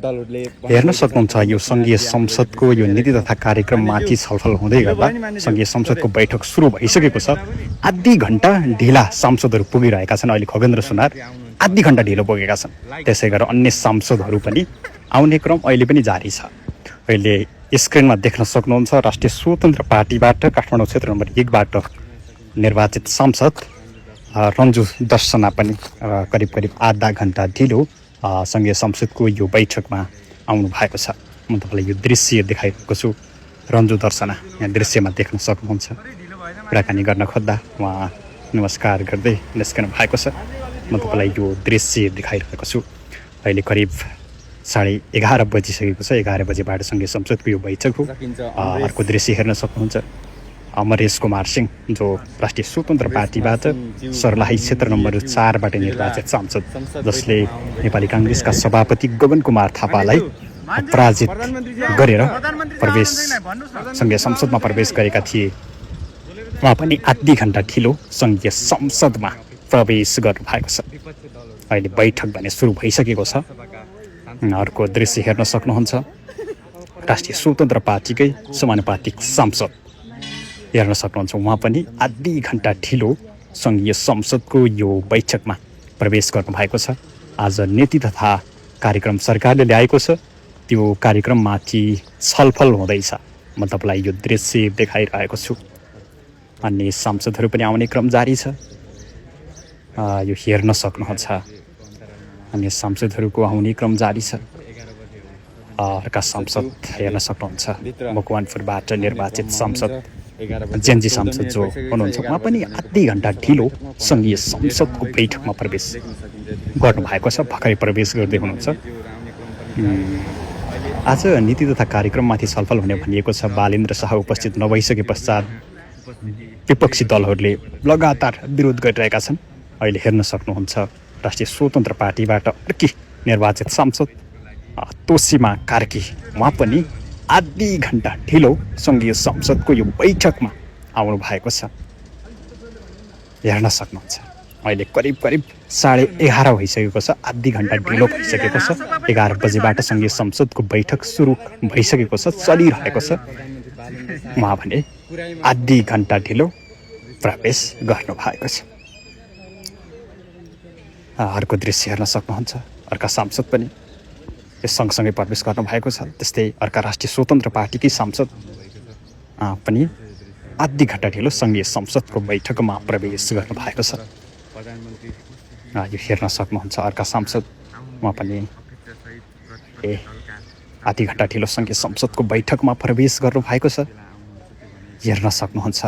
हेर्न सक्नुहुन्छ यो सङ्घीय संसदको यो नीति तथा कार्यक्रममाथि छलफल हुँदै गर्दा सङ्घीय संसदको बैठक सुरु भइसकेको छ। आधी घण्टा ढिला सांसदहरू पुगिरहेका छन्। अहिले खगेन्द्र सुनार आधी घण्टा ढिलो पुगेका छन्। त्यसै गरेर अन्य सांसदहरू पनि आउने क्रम अहिले पनि जारी छ। अहिले स्क्रिनमा देख्न सक्नुहुन्छ राष्ट्रिय स्वतन्त्र पार्टीबाट काठमाडौँ क्षेत्र नम्बर 1 बाट निर्वाचित सांसद रन्जु दर्शना पनि करिब आधा घण्टा ढिलो सङ्घीय संसदको यो बैठकमा आउनु भएको छ। म तपाईँलाई यो दृश्य देखाइरहेको छु। रन्जु दर्शना यहाँ दृश्यमा देख्न सक्नुहुन्छ। कुराकानी गर्न खोज्दा उहाँ नमस्कार गर्दै निस्कनु भएको छ। म तपाईँलाई यो दृश्य देखाइरहेको छु। अहिले करिब 11:30 बजिसकेको छ। 11 बजेबाट सङ्घीय संसदको यो बैठक हो। अर्को दृश्य हेर्न सक्नुहुन्छ अमरेश कुमार सिंह जो राष्ट्रिय स्वतन्त्र पार्टीबाट सर्लाही क्षेत्र नम्बर 4 बाट निर्वाचित सांसद, जसले नेपाली काङ्ग्रेसका सभापति गगन कुमार थापालाई पराजित गरेर सङ्घीय संसदमा प्रवेश गरेका थिए। उहाँ पनि आधी घण्टा ढिलो सङ्घीय संसदमा प्रवेश गर्नुभएको छ। अहिले बैठक भने सुरु भइसकेको छ। अर्को दृश्य हेर्न सक्नुहुन्छ राष्ट्रिय स्वतन्त्र पार्टीकै समानुपातिक सांसद हेर्न सक्नुहुन्छ। उहाँ पनि आधी घण्टा ढिलो सङ्घीय संसदको यो बैठकमा प्रवेश गर्नुभएको छ। आज नीति तथा कार्यक्रम सरकारले ल्याएको छ, त्यो कार्यक्रममाथि छलफल हुँदैछ। म तपाईँलाई यो दृश्य देखाइरहेको छु। अन्य सांसदहरू पनि आउने क्रम जारी छ। यो हेर्न सक्नुहुन्छ अन्य सांसदहरूको आउने क्रम जारी छ। अर्का सांसद हेर्न सक्नुहुन्छ मकवानपुरबाट निर्वाचित सांसद जेनजी सांसद जो हुनुहुन्छ, उहाँ पनि आधी घण्टा ढिलो सङ्घीय संसदको बैठकमा प्रवेश गर्नुभएको छ। भर्खरै प्रवेश गर्दै हुनुहुन्छ। आज नीति तथा कार्यक्रममाथि छलफल हुने भनिएको छ। बालेन्द्र शाह उपस्थित नभइसके पश्चात विपक्षी दलहरूले लगातार विरोध गरिरहेका छन्। अहिले हेर्न सक्नुहुन्छ राष्ट्रिय स्वतन्त्र पार्टीबाट अर्की निर्वाचित सांसद तोसीमा कार्की, उहाँ पनि आधी घण्टा ढिलो सङ्घीय संसदको यो बैठकमा आउनु भएको छ। हेर्न सक्नुहुन्छ अहिले करिब 11:30 भइसकेको छ। आधी घण्टा ढिलो भइसकेको छ। 11 बजेबाट सङ्घीय संसदको बैठक सुरु भइसकेको छ, चलिरहेको छ। उहाँ भने आधी घण्टा ढिलो प्रवेश गर्नुभएको छ। अर्को दृश्य हेर्न सक्नुहुन्छ अर्का सांसद पनि यस सँगसँगै प्रवेश गर्नुभएको छ। त्यस्तै अर्का राष्ट्रिय स्वतन्त्र पार्टीकै सांसद पनि आधी घण्टा ढिलो सङ्घीय संसदको बैठकमा प्रवेश गर्नुभएको छ। यो हेर्न सक्नुहुन्छ अर्का सांसद, उहाँ पनि आधी घण्टा ढिलो सङ्घीय संसदको बैठकमा प्रवेश गर्नुभएको छ। हेर्न सक्नुहुन्छ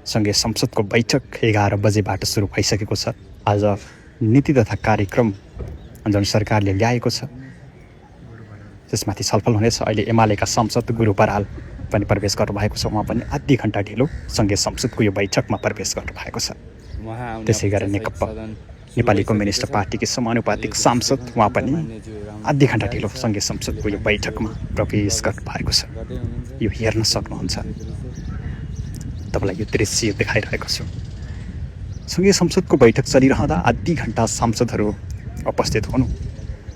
सङ्घीय संसदको बैठक 11 बजेबाट सुरु भइसकेको छ। आज नीति तथा कार्यक्रम जुन सरकारले ल्याएको छ त्यसमाथि छलफल हुनेछ। अहिले एमालेका सांसद गुरु बराल पनि प्रवेश गर्नुभएको छ। उहाँ पनि आधी घण्टा ढिलो सङ्घीय संसदको यो बैठकमा प्रवेश गर्नुभएको छ। त्यसै गरी नेकपा नेपाली कम्युनिस्ट पार्टीकै समानुपातिक सांसद, उहाँ पनि आधी घण्टा ढिलो सङ्घीय संसदको यो बैठकमा प्रवेश गर्नुभएको छ। यो हेर्न सक्नुहुन्छ। तपाईँलाई यो दृश्य देखाइरहेको छु। सङ्घीय संसदको बैठक चलिरहँदा आधी घण्टा सांसदहरू उपस्थित हुनु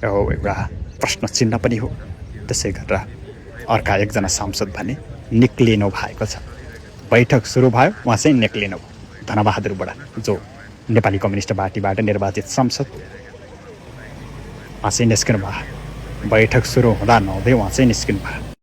एउटा प्रश्न चिन्ह पनि हो। त्यसै गरेर अर्का एकजना सांसद भने निक्लिनु भएको छ। बैठक सुरु भयो, उहाँ चाहिँ निक्लिनु भयो। धनबहादुर बडा जो नेपाली कम्युनिस्ट पार्टीबाट निर्वाचित सांसद, उहाँ चाहिँ निस्किनु भयो। बैठक सुरु हुँदा नहुँदै उहाँ चाहिँ निस्किनु भयो।